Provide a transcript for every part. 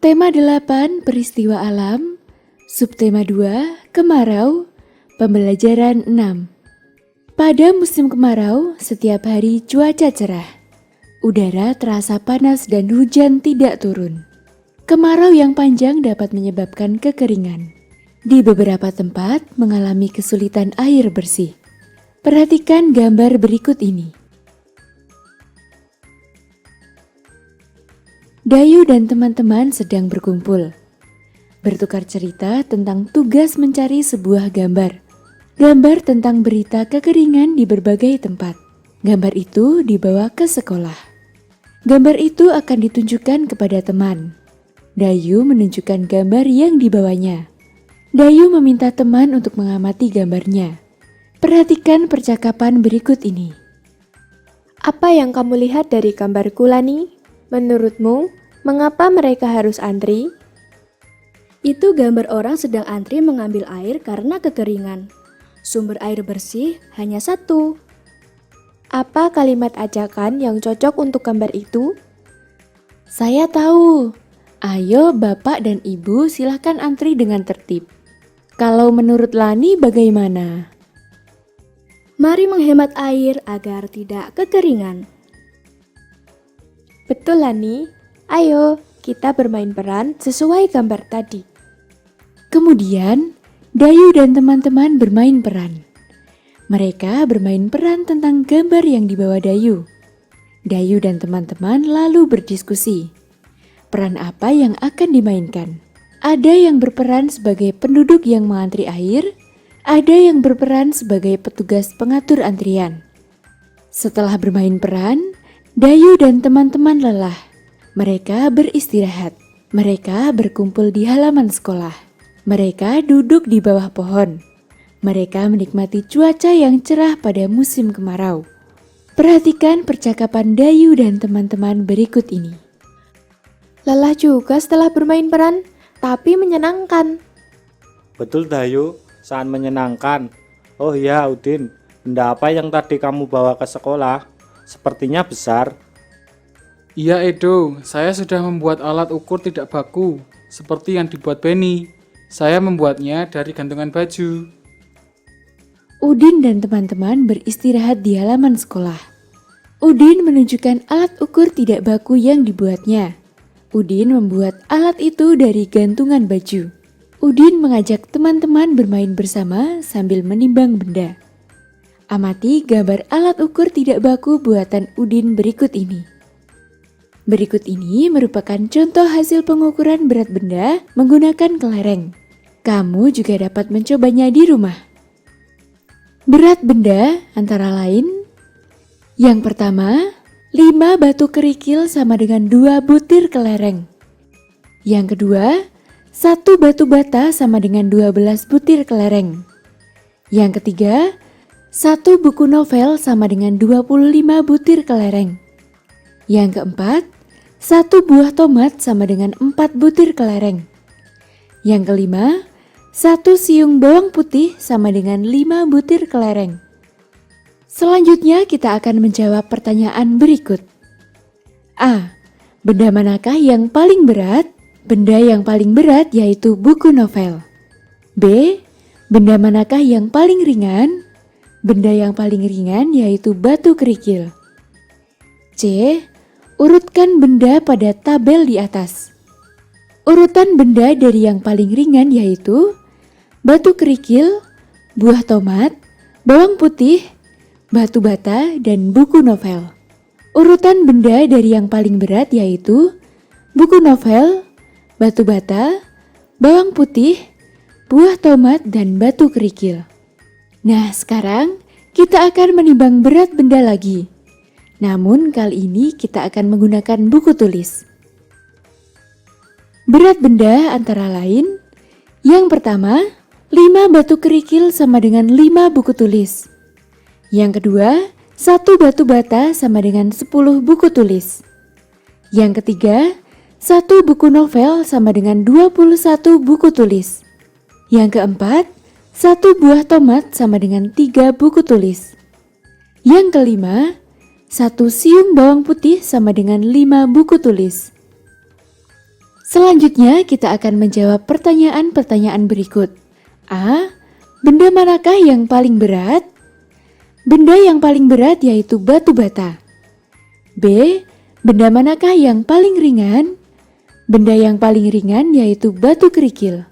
Tema 8 peristiwa alam, subtema 2 kemarau, pembelajaran 6. Pada musim kemarau, setiap hari cuaca cerah. Udara terasa panas dan hujan tidak turun. Kemarau yang panjang dapat menyebabkan kekeringan. Di beberapa tempat mengalami kesulitan air bersih. Perhatikan gambar berikut ini. Dayu dan teman-teman sedang berkumpul, bertukar cerita tentang tugas mencari sebuah gambar. Gambar tentang berita kekeringan di berbagai tempat. Gambar itu dibawa ke sekolah. Gambar itu akan ditunjukkan kepada teman. Dayu menunjukkan gambar yang dibawanya. Dayu meminta teman untuk mengamati gambarnya. Perhatikan percakapan berikut ini. Apa yang kamu lihat dari gambarku, Lani? Menurutmu, mengapa mereka harus antri? Itu gambar orang sedang antri mengambil air karena kekeringan. Sumber air bersih hanya satu. Apa kalimat ajakan yang cocok untuk gambar itu? Saya tahu. Ayo Bapak dan Ibu silahkan antri dengan tertib. Kalau menurut Lani bagaimana? Mari menghemat air agar tidak kekeringan. Betul, Lani. Ayo, kita bermain peran sesuai gambar tadi. Kemudian, Dayu dan teman-teman bermain peran. Mereka bermain peran tentang gambar yang dibawa Dayu. Dayu dan teman-teman lalu berdiskusi. Peran apa yang akan dimainkan? Ada yang berperan sebagai penduduk yang mengantri air, ada yang berperan sebagai petugas pengatur antrian. Setelah bermain peran, Dayu dan teman-teman lelah. Mereka beristirahat. Mereka berkumpul di halaman sekolah. Mereka duduk di bawah pohon. Mereka menikmati cuaca yang cerah pada musim kemarau. Perhatikan percakapan Dayu dan teman-teman berikut ini. Lelah juga setelah bermain peran, tapi menyenangkan. Betul Dayu, sangat menyenangkan. Oh iya Udin, benda apa yang tadi kamu bawa ke sekolah? Sepertinya besar. Iya Edo, saya sudah membuat alat ukur tidak baku, seperti yang dibuat Benny. Saya membuatnya dari gantungan baju. Udin dan teman-teman beristirahat di halaman sekolah. Udin menunjukkan alat ukur tidak baku yang dibuatnya. Udin membuat alat itu dari gantungan baju. Udin mengajak teman-teman bermain bersama sambil menimbang benda. Amati gambar alat ukur tidak baku buatan Udin berikut ini. Berikut ini merupakan contoh hasil pengukuran berat benda menggunakan kelereng. Kamu juga dapat mencobanya di rumah. Berat benda antara lain: yang pertama, 5 batu kerikil sama dengan 2 butir kelereng. Yang kedua, 1 batu bata sama dengan 12 butir kelereng. Yang ketiga, 1 buku novel sama dengan 25 butir kelereng. Yang keempat, 1 buah tomat sama dengan 4 butir kelereng. Yang kelima, 1 siung bawang putih sama dengan 5 butir kelereng. Selanjutnya kita akan menjawab pertanyaan berikut. A. Benda manakah yang paling berat? Benda yang paling berat yaitu buku novel. B. Benda manakah yang paling ringan? Benda yang paling ringan yaitu batu kerikil. C. Urutkan benda pada tabel di atas. Urutan benda dari yang paling ringan yaitu batu kerikil, buah tomat, bawang putih, batu bata, dan buku novel. Urutan benda dari yang paling berat yaitu buku novel, batu bata, bawang putih, buah tomat, dan batu kerikil. Nah, sekarang kita akan menimbang berat benda lagi. Namun kali ini kita akan menggunakan buku tulis. Berat benda antara lain: yang pertama, 5 batu kerikil sama dengan 5 buku tulis. Yang kedua, 1 batu bata sama dengan 10 buku tulis. Yang ketiga, 1 buku novel sama dengan 21 buku tulis. Yang keempat, 1 buah tomat sama dengan 3 buku tulis. Yang kelima, 1 siung bawang putih sama dengan 5 buku tulis. Selanjutnya kita akan menjawab pertanyaan-pertanyaan berikut. A. Benda manakah yang paling berat? Benda yang paling berat yaitu batu bata. B. Benda manakah yang paling ringan? Benda yang paling ringan yaitu batu kerikil.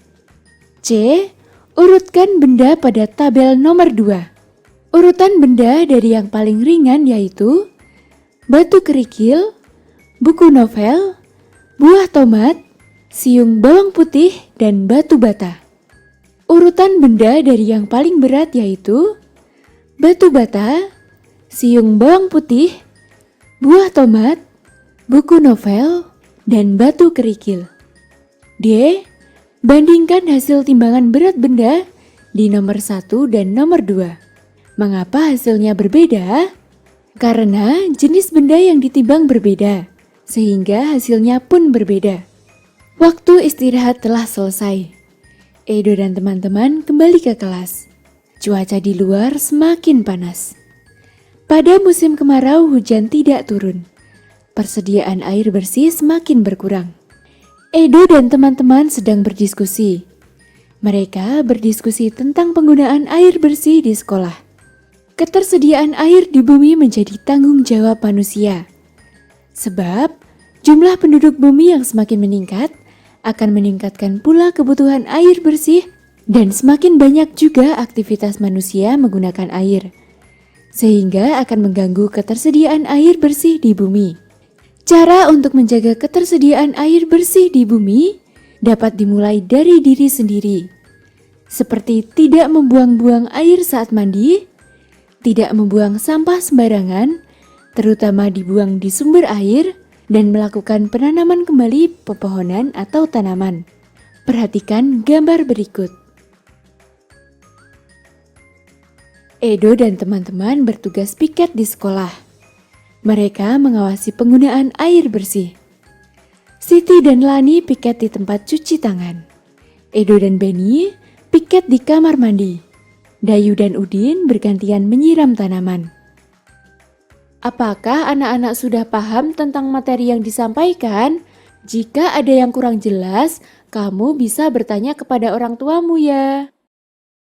C. Urutkan benda pada tabel nomor 2. Urutan benda dari yang paling ringan yaitu batu kerikil, buku novel, buah tomat, siung bawang putih, dan batu bata. Urutan benda dari yang paling berat yaitu batu bata, siung bawang putih, buah tomat, buku novel, dan batu kerikil. D. Bandingkan hasil timbangan berat benda di nomor 1 dan nomor 2. Mengapa hasilnya berbeda? Karena jenis benda yang ditimbang berbeda, sehingga hasilnya pun berbeda. Waktu istirahat telah selesai. Edo dan teman-teman kembali ke kelas. Cuaca di luar semakin panas. Pada musim kemarau hujan tidak turun. Persediaan air bersih semakin berkurang. Edo dan teman-teman sedang berdiskusi. Mereka berdiskusi tentang penggunaan air bersih di sekolah. Ketersediaan air di bumi menjadi tanggung jawab manusia. Sebab jumlah penduduk bumi yang semakin meningkat akan meningkatkan pula kebutuhan air bersih dan semakin banyak juga aktivitas manusia menggunakan air, sehingga akan mengganggu ketersediaan air bersih di bumi. Cara untuk menjaga ketersediaan air bersih di bumi dapat dimulai dari diri sendiri, seperti tidak membuang-buang air saat mandi, tidak membuang sampah sembarangan, terutama dibuang di sumber air, dan melakukan penanaman kembali pepohonan atau tanaman. Perhatikan gambar berikut. Edo dan teman-teman bertugas piket di sekolah. Mereka mengawasi penggunaan air bersih. Siti dan Lani piket di tempat cuci tangan. Edo dan Benny piket di kamar mandi. Dayu dan Udin bergantian menyiram tanaman. Apakah anak-anak sudah paham tentang materi yang disampaikan? Jika ada yang kurang jelas, kamu bisa bertanya kepada orang tuamu ya.